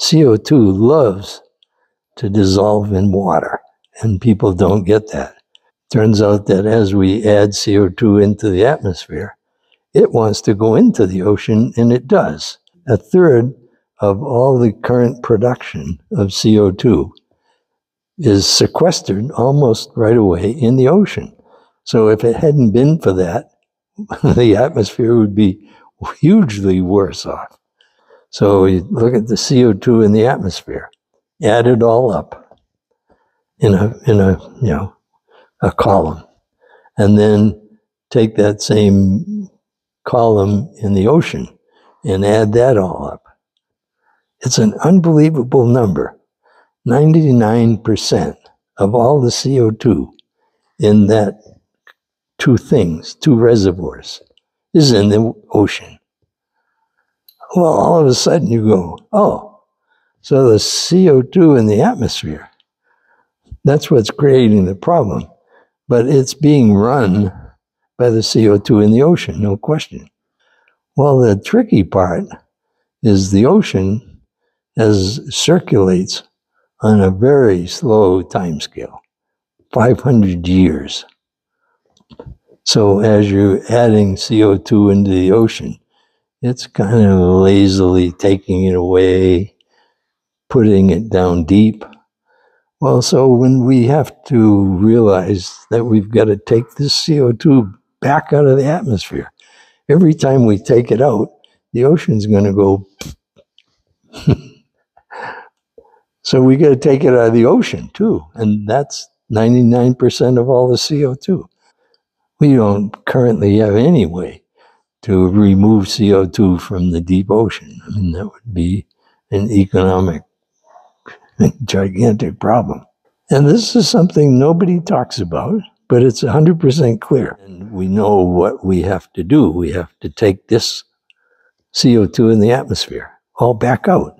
CO2 loves to dissolve in water, and people don't get that. Turns out that as we add CO2 into the atmosphere, it wants to go into the ocean, and it does. A third of all the current production of CO2 is sequestered almost right away in the ocean. So if it hadn't been for that, the atmosphere would be hugely worse off. So you look at the CO2 in the atmosphere, add it all up in a column, and then take that same column in the ocean and add that all up. It's an unbelievable number. 99% of all the CO2 in that two reservoirs, is in the ocean. Well, all of a sudden you go, oh, so the CO2 in the atmosphere, that's what's creating the problem. But it's being run by the CO2 in the ocean, no question. Well, the tricky part is the ocean circulates on a very slow time scale, 500 years. So as you're adding CO2 into the ocean, it's kind of lazily taking it away, putting it down deep. Well, so when we have to realize that we've got to take this CO2 back out of the atmosphere, every time we take it out, the ocean's going to go. So we got to take it out of the ocean too, and that's 99% of all the CO2. We don't currently have any way to remove CO2 from the deep ocean. I mean, that would be an economic, gigantic problem. And this is something nobody talks about, but it's 100% clear. And we know what we have to do. We have to take this CO2 in the atmosphere all back out.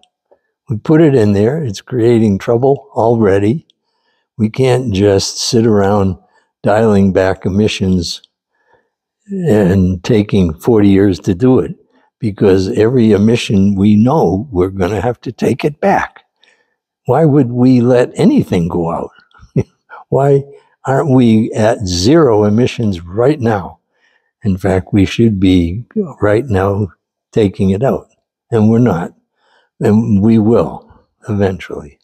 We put it in there. It's creating trouble already. We can't just sit around dialing back emissions and taking 40 years to do it, because every emission we know we're going to have to take it back. Why would we let anything go out? Why aren't we at zero emissions right now? In fact, we should be right now taking it out, and we're not, and we will eventually.